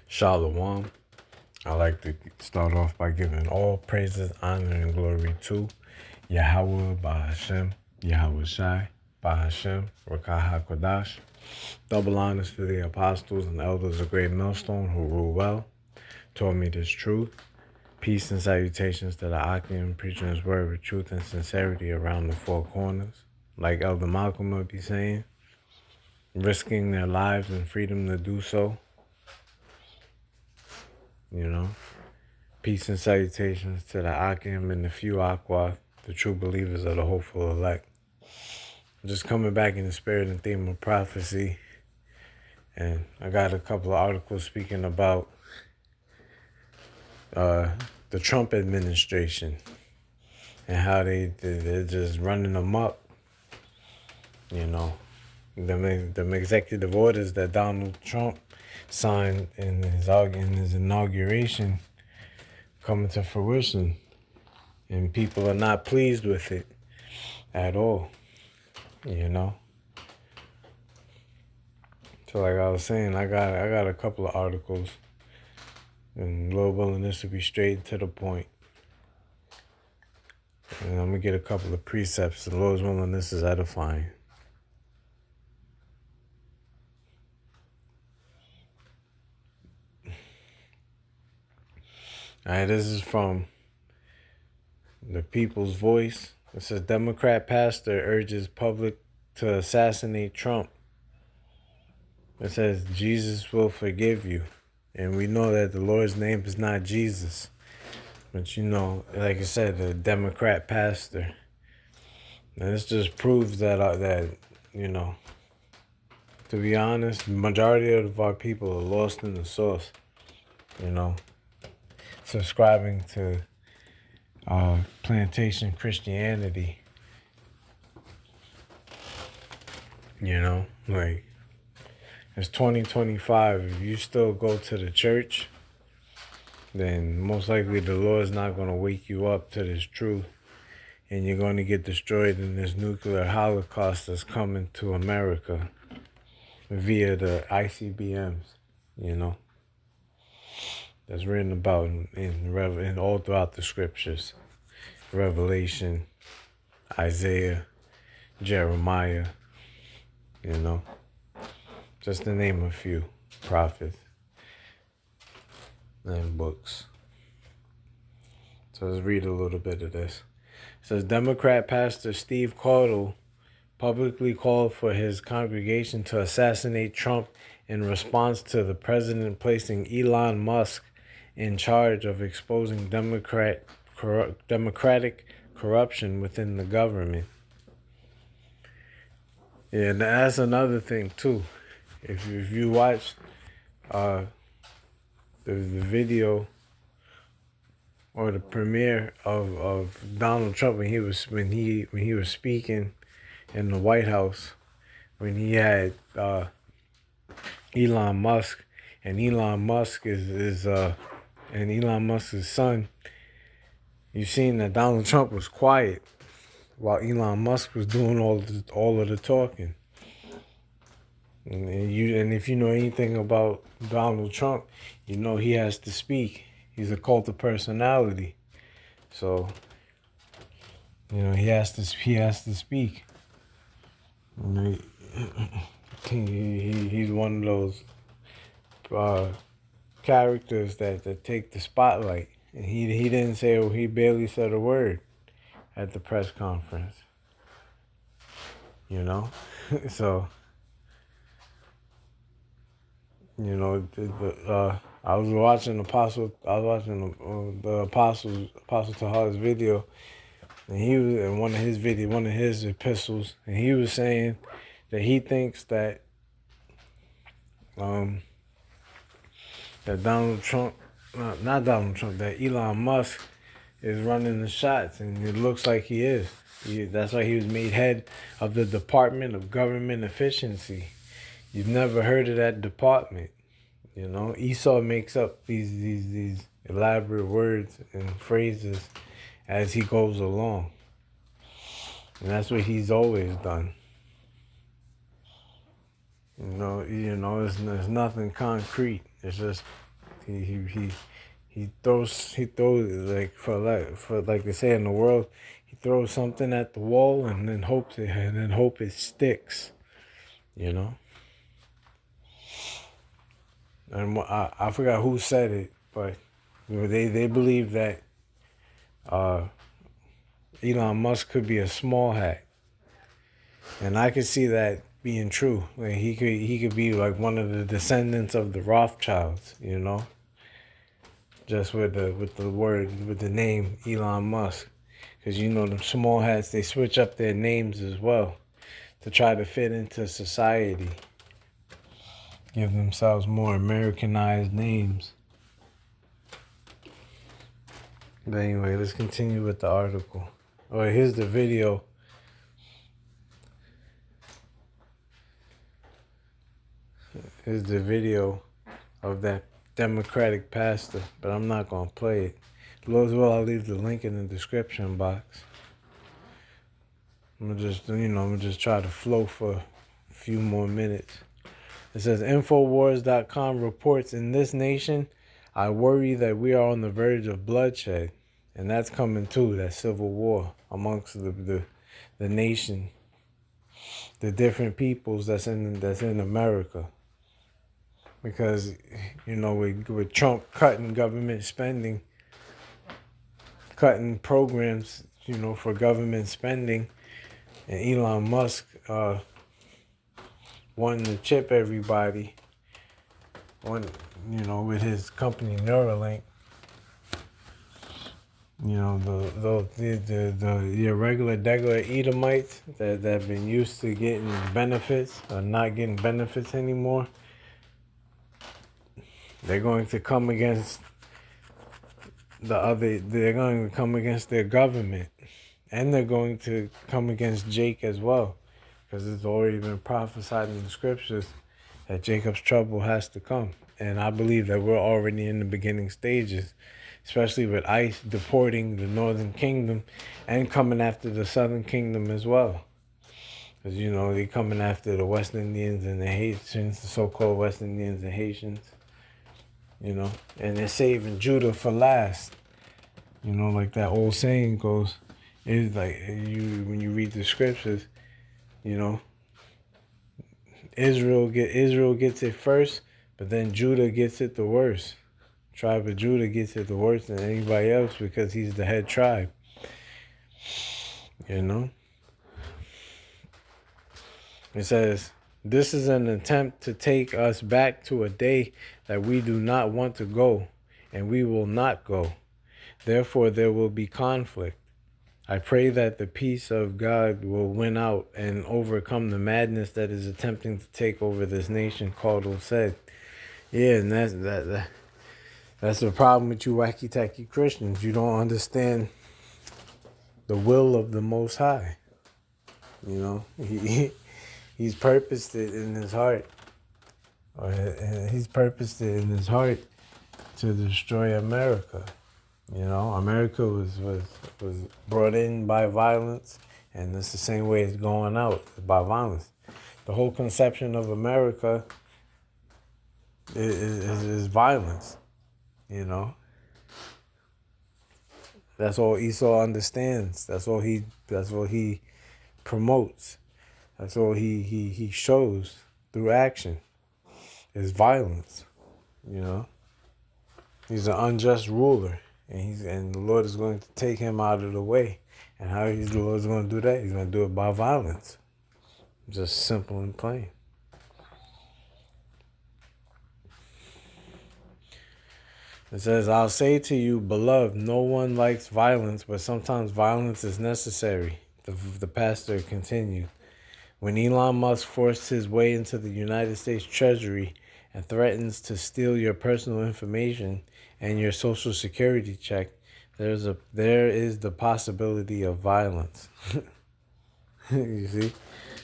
Shalom. I like to start off by giving all praises, honor, and glory to Yahweh Bahashem, Yahweh Shai, Bahashem, Rakah HaKodash. Double honors to the apostles and elders of Great Millstone who rule well, taught me this truth. Peace and salutations to the Akim, preaching his word with truth and sincerity around the four corners. Like Elder Malcolm would be saying, risking their lives and freedom to do so. You know, peace and salutations to the Akim and the few Aqua, the true believers of the hopeful elect. Just coming back in the spirit and theme of prophecy. And I got a couple of articles speaking about the Trump administration and how they're just running amok. You know, the executive orders that Donald Trump signed in his inauguration coming to fruition, and people are not pleased with it at all. You know. So like I was saying, I got a couple of articles, and Lord willing, this will be straight to the point. And I'm gonna get a couple of precepts, and Lord's willing, this is edifying. All right, this is from the People's Voice. It says, Democrat pastor urges public to assassinate Trump. It says, Jesus will forgive you. And we know that the Lord's name is not Jesus. But you know, like I said, the Democrat pastor. And this just proves that you know, to be honest, the majority of our people are lost in the sauce. You know, subscribing to plantation Christianity. You know, like, it's 2025. If you still go to the church, then most likely the Lord's not going to wake you up to this truth. And you're going to get destroyed in this nuclear holocaust that's coming to America via the ICBMs, you know. That's written about in all throughout the scriptures. Revelation, Isaiah, Jeremiah, you know. Just to name a few prophets and books. So let's read a little bit of this. It says, Democrat pastor Steve Caudle publicly called for his congregation to assassinate Trump in response to the president placing Elon Musk in charge of exposing democratic corruption within the government. Yeah, that's another thing too. If you watch the video or the premiere of Donald Trump when he was speaking in the White House, when he had Elon Musk, and Elon Musk and Elon Musk's son, you've seen that Donald Trump was quiet while Elon Musk was doing all of the talking. And if you know anything about Donald Trump, you know he has to speak. He's a cult of personality, so you know he has to speak. You know, he's one of those characters that take the spotlight. And he didn't say, he barely said a word at the press conference. You know, so you know I was watching the Apostle Tahar's video, and he was in one of his epistles, and he was saying that he thinks that that that Elon Musk is running the shots, and it looks like he is. That's why he was made head of the Department of Government Efficiency. You've never heard of that department. You know, Esau makes up these elaborate words and phrases as he goes along. And that's what he's always done. It's nothing concrete. It's just he throws like they say in the world, he throws something at the wall and then hope it sticks. You know. And I forgot who said it, but they believe that Elon Musk could be a small hat, and I could see that being true. Like he could be like one of the descendants of the Rothschilds, just with the name Elon Musk, because the small hats, they switch up their names as well to try to fit into society, give themselves more Americanized names. But anyway, let's continue with the article. Oh, here's the video. Here's the video of that Democratic pastor, but I'm not going to play it. As well, I'll leave the link in the description box. I'm gonna just try to flow for a few more minutes. It says, Infowars.com reports, in this nation, I worry that we are on the verge of bloodshed. And that's coming too, that civil war amongst the nation, the different peoples that's in America. Because, with Trump cutting government spending, cutting programs, for government spending, and Elon Musk wanting to chip everybody, with his company Neuralink. The regular Edomites that have been used to getting benefits are not getting benefits anymore. They're going to come against they're going to come against their government, and they're going to come against Jake as well, because it's already been prophesied in the scriptures that Jacob's trouble has to come. And I believe that we're already in the beginning stages, especially with ICE deporting the Northern Kingdom and coming after the Southern Kingdom as well. Because, they're coming after the West Indians and the Haitians, the so-called West Indians and Haitians, and they're saving Judah for last. Like that old saying goes, it's like when you read the scriptures, Israel gets it first, but then Judah gets it the worst. Tribe of Judah gets it the worse than anybody else because he's the head tribe. It says, this is an attempt to take us back to a day that we do not want to go, and we will not go. Therefore, there will be conflict. I pray that the peace of God will win out and overcome the madness that is attempting to take over this nation, Caudill said. Yeah, and that's the problem with you wacky-tacky Christians. You don't understand the will of the Most High. He's purposed it in his heart. He's purposed it in his heart to destroy America. America was brought in by violence, and it's the same way it's going out, by violence. The whole conception of America is violence. That's all Esau understands. That's all he promotes. That's all he shows through action is violence. He's an unjust ruler, and the Lord is going to take him out of the way. And how the Lord is going to do that? He's going to do it by violence. Just simple and plain. It says, I'll say to you, beloved, no one likes violence, but sometimes violence is necessary. The pastor continued. When Elon Musk forced his way into the United States Treasury and threatens to steal your personal information and your social security check, there is the possibility of violence. You see?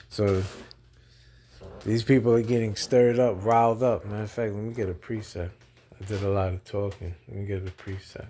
So these people are getting stirred up, riled up. Matter of fact, let me get a preset. I did a lot of talking. Let me get a preset.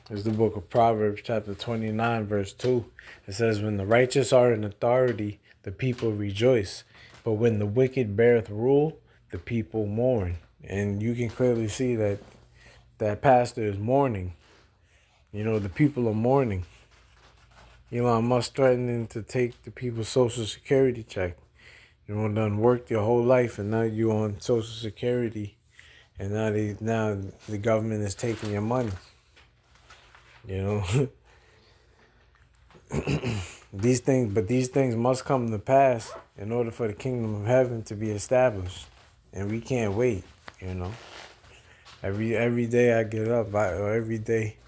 It's the book of Proverbs, chapter 29, verse 2. It says, when the righteous are in authority, the people rejoice. But when the wicked beareth rule, the people mourn. And you can clearly see that that pastor is mourning. You know, the people are mourning. Elon Musk threatening to take the people's social security check. You know, done worked your whole life and now you on social security, and now the government is taking your money. You know, these things must come to pass in order for the kingdom of heaven to be established, and we can't wait. You know, every day I get up, or every day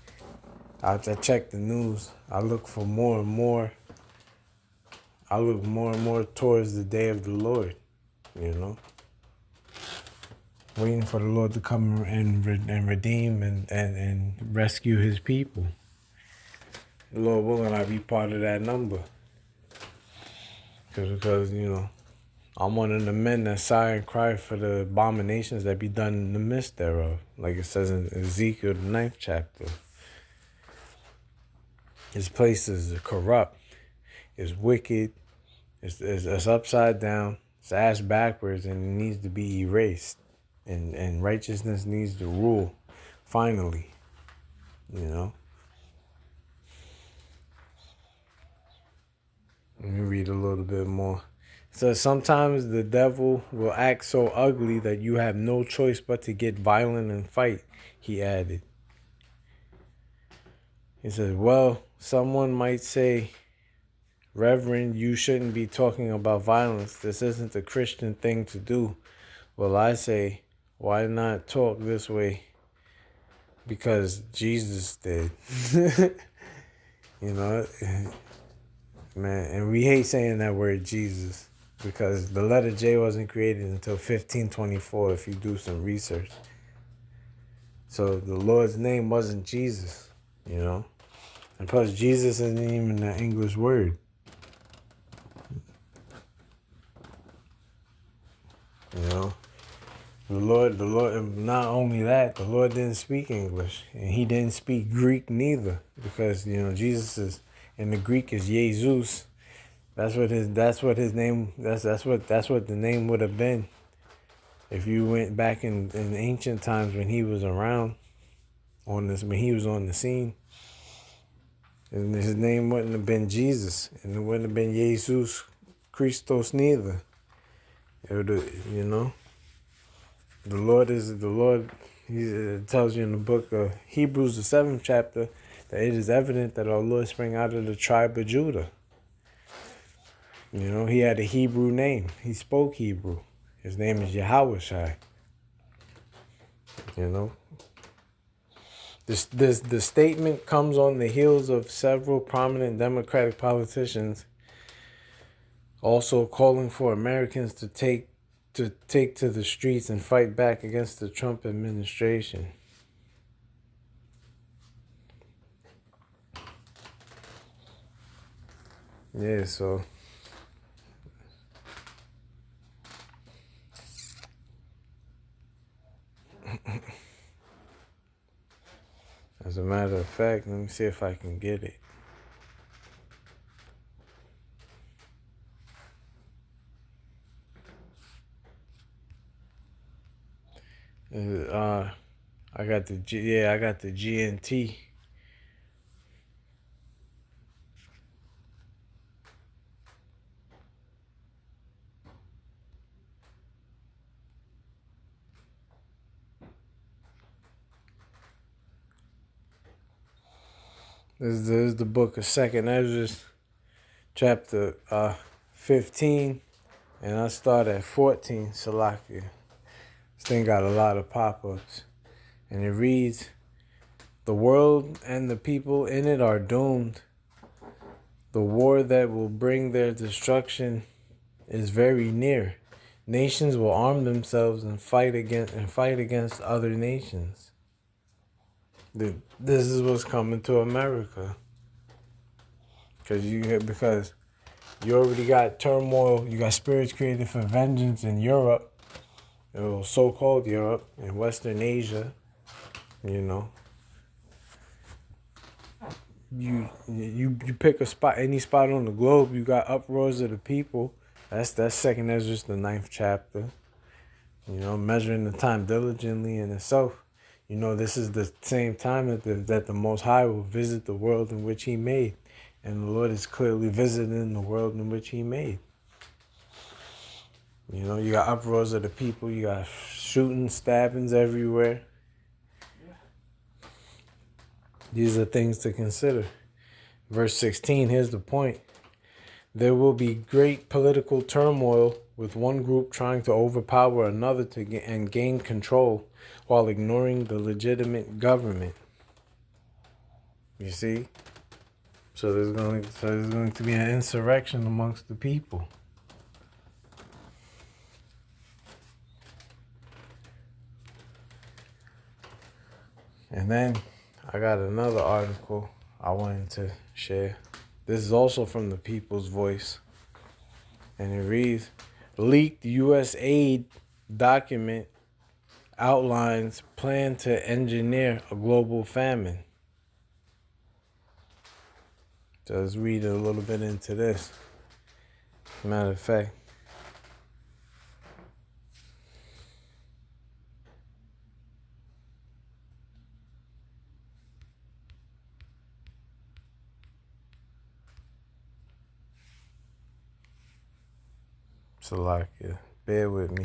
I check the news. I look for more and more. I look more and more towards the day of the Lord. You know, waiting for the Lord to come and redeem and rescue His people. Lord willing, I be part of that number. Because, you know, I'm one of the men that sigh and cry for the abominations that be done in the midst thereof. Like it says in Ezekiel, the 9th chapter. His place is corrupt. It's wicked. It's upside down. It's ass backwards, and it needs to be erased. And righteousness needs to rule, finally. You know? Let me read a little bit more. It says, sometimes the devil will act so ugly that you have no choice but to get violent and fight, he added. He says, well, someone might say, Reverend, you shouldn't be talking about violence. This isn't a Christian thing to do. Well, I say, why not talk this way? Because Jesus did. You know, man, and we hate saying that word Jesus, because the letter J wasn't created until 1524 if you do some research. So the Lord's name wasn't Jesus, you know. And plus Jesus isn't even an English word. You know. The Lord, not only that, the Lord didn't speak English, and He didn't speak Greek neither, because, you know, Jesus is, in the Greek is Jesus. That's what the name would have been if you went back in ancient times when He was around when He was on the scene. And His name wouldn't have been Jesus, and it wouldn't have been Jesus Christos neither. It would have, you know. The Lord. He tells you in the book of Hebrews, the 7th chapter, that it is evident that our Lord sprang out of the tribe of Judah. You know, He had a Hebrew name. He spoke Hebrew. His name is Yahushai. You know, the statement comes on the heels of several prominent Democratic politicians also calling for Americans to take to the streets and fight back against the Trump administration. Yeah, so as a matter of fact, let me see if I can get it. I got the GNT. This is the book of 2nd Ezra, chapter 15, and I start at 14, Salakia. This thing got a lot of pop-ups. And it reads, the world and the people in it are doomed. The war that will bring their destruction is very near. Nations will arm themselves and fight against other nations. This is what's coming to America. Because you already got turmoil. You got spirits created for vengeance in Europe, so-called Europe and Western Asia. You know, you pick a spot, any spot on the globe, you got uproars of the people. That's second Ezra, the ninth chapter. Measuring the time diligently in itself. This is the same time that the Most High will visit the world in which He made. And the Lord is clearly visiting the world in which He made. You got uproars of the people. You got shooting, stabbings everywhere. These are things to consider. Verse 16, here's the point. There will be great political turmoil with one group trying to overpower another and gain control while ignoring the legitimate government. You see? So there's going to be an insurrection amongst the people. And then I got another article I wanted to share. This is also from the People's Voice. And it reads, leaked U.S. aid document outlines plan to engineer a global famine. So let's read a little bit into this. Matter of fact, Salakia, bear with me.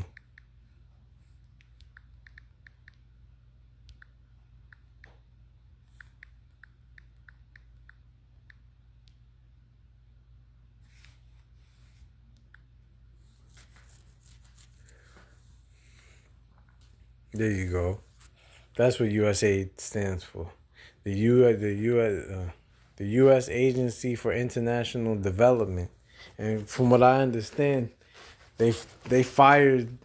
There you go. That's what USAID stands for. The U.S. Agency for International Development. And from what I understand, they fired.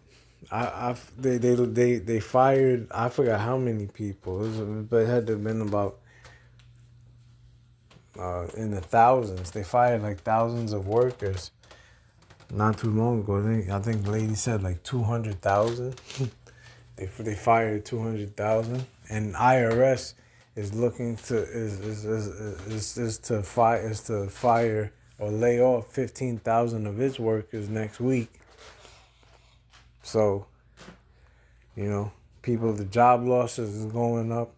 They fired. I forgot how many people. But it had to have been about in the thousands. They fired like thousands of workers. Not too long ago. I think the lady said like 200,000. They fired 200,000, and IRS is looking to fire or lay off 15,000 of its workers next week. So, the job losses is going up.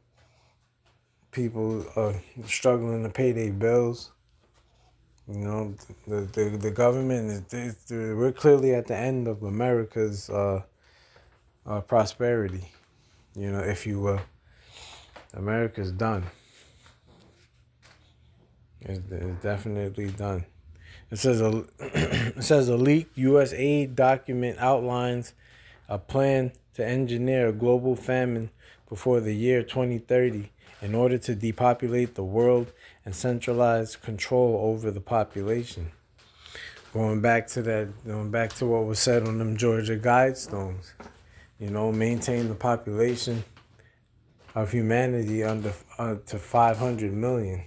People are struggling to pay their bills. The government we're clearly at the end of America's prosperity, if you will. America's done. It's definitely done. It says a leaked U.S. aid document outlines a plan to engineer a global famine before the year 2030 in order to depopulate the world and centralize control over the population. Going back to what was said on them Georgia Guidestones. Maintain the population of humanity under to 500 million.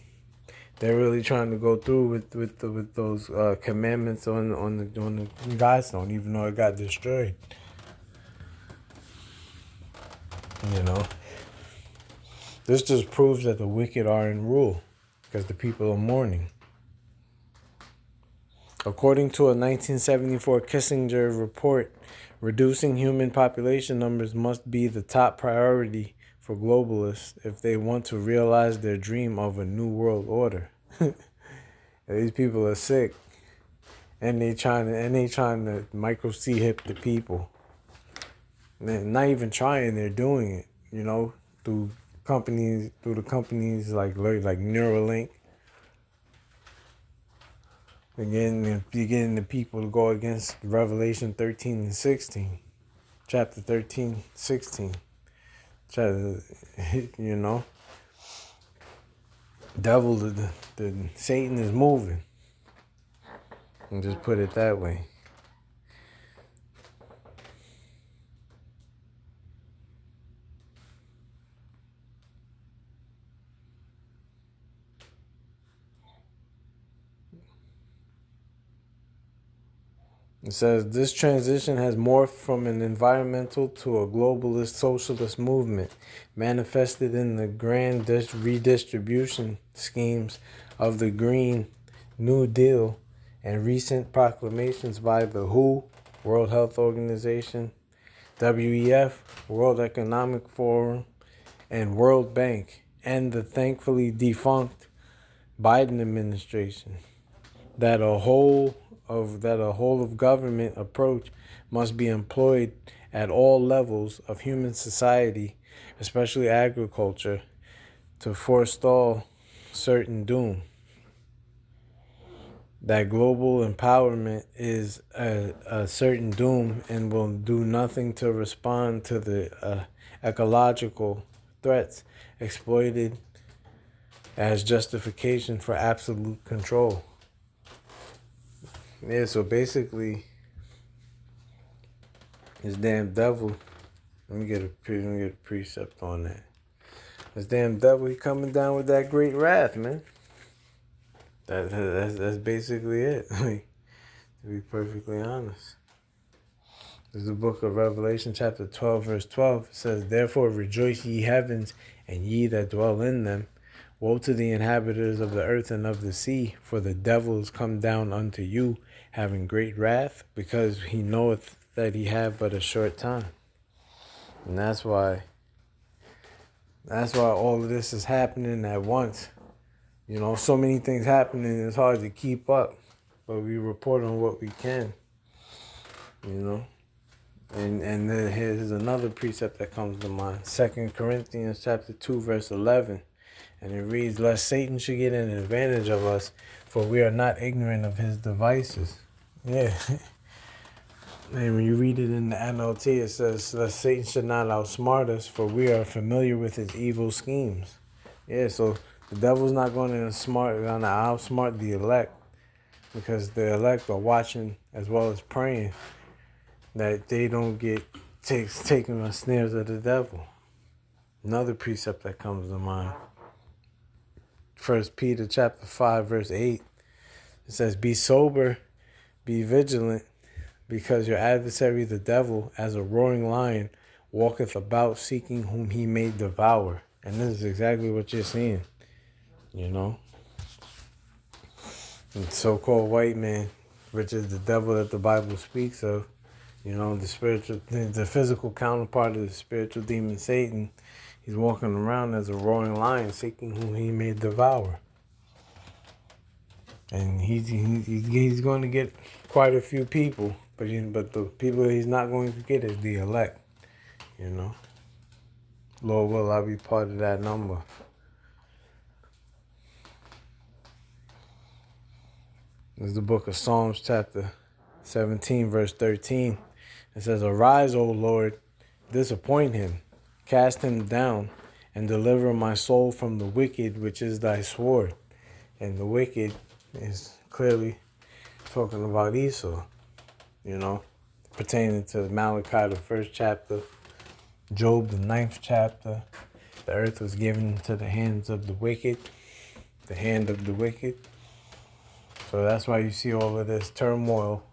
They're really trying to go through with those commandments on the Guidestone, even though it got destroyed. This just proves that the wicked are in rule because the people are mourning. According to a 1974 Kissinger report, reducing human population numbers must be the top priority for globalists if they want to realize their dream of a new world order. These people are sick, and they trying to micro hip the people. They're not even trying; they're doing it. Through the companies like Neuralink. You're getting the people to go against Revelation 13 and 16. Chapter 13, 16. Devil, the Satan is moving. And just put it that way. It says this transition has morphed from an environmental to a globalist socialist movement, manifested in the grand redistribution schemes of the Green New Deal and recent proclamations by the WHO, World Health Organization, WEF, World Economic Forum, and World Bank, and the thankfully defunct Biden administration, that a whole of government approach must be employed at all levels of human society, especially agriculture, to forestall certain doom. That global empowerment is a certain doom and will do nothing to respond to the ecological threats exploited as justification for absolute control. Yeah, so basically, this damn devil, let me get a precept on that. This damn devil, he coming down with that great wrath, man. That's basically it. Like, to be perfectly honest. There's the book of Revelation, chapter 12, verse 12. It says, therefore rejoice ye heavens, and ye that dwell in them. Woe to the inhabitants of the earth and of the sea, for the devil is come down unto you, having great wrath, because he knoweth that he have but a short time. And that's why all of this is happening at once. You know, so many things happening, it's hard to keep up. But we report on what we can. You know. And then here's another precept that comes to mind. 2 Corinthians chapter 2, verse 11. And it reads, lest Satan should get an advantage of us, for we are not ignorant of his devices. Yeah. And when you read it in the NLT, it says, lest Satan should not outsmart us, for we are familiar with his evil schemes. Yeah, so the devil's not going to outsmart the elect, because the elect are watching as well as praying that they don't get taken on snares of the devil. Another precept that comes to mind. 1 Peter chapter 5, verse 8. It says, be sober, be vigilant, because your adversary the devil, as a roaring lion, walketh about seeking whom he may devour. And this is exactly what you're seeing. You know? The so-called white man, which is the devil that the Bible speaks of, you know, the physical counterpart of the spiritual demon Satan, he's walking around as a roaring lion, seeking whom he may devour. And he's going to get quite a few people, but the people he's not going to get is the elect. You know, Lord will I be part of that number. This is the book of Psalms, chapter 17, verse 13. It says, arise, O Lord, disappoint him, cast him down, and deliver my soul from the wicked, which is thy sword. And the wicked is clearly talking about Esau, you know, pertaining to Malachi, the 1st chapter, Job, the 9th chapter. The earth was given into the hands of the wicked, the hand of the wicked. So that's why you see all of this turmoil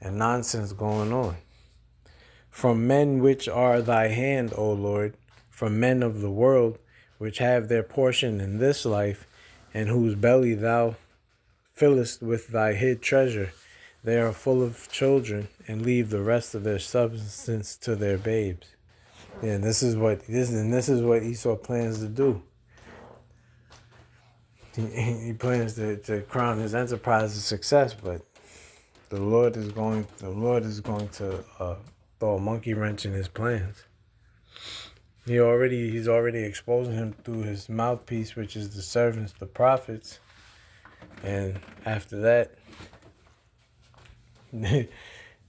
and nonsense going on. From men which are thy hand, O Lord, from men of the world, which have their portion in this life, and whose belly thou fillest with thy hid treasure, they are full of children, and leave the rest of their substance to their babes. Yeah, this is what Esau plans to do. He plans to crown his enterprise a success, but the Lord is going to throw a monkey wrench in his plans. He's already exposing him through his mouthpiece, which is the servants, the prophets. And after that,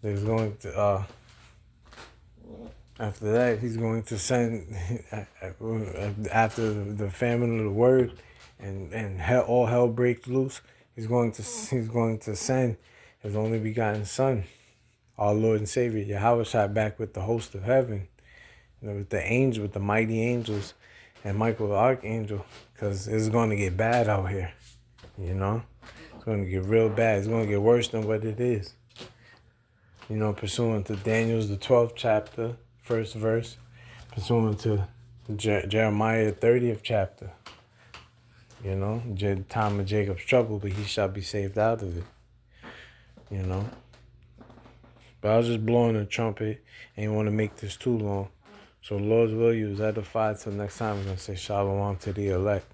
he's going to send, after the famine of the word and all hell breaks loose, he's going to send his only begotten Son, our Lord and Savior, Yahweh shot back with the host of heaven, you know, with the mighty angels, and Michael the archangel, because it's going to get bad out here, you know. It's going to get real bad. It's going to get worse than what it is. You know, pursuant to Daniel's the 12th chapter, first verse, pursuant to Jeremiah 30th chapter. You know, time of Jacob's trouble, but he shall be saved out of it. You know. But I was just blowing a trumpet. Ain't want to make this too long. So Lord's will, you was edified. Till next time, we're going to say shalom to the elect.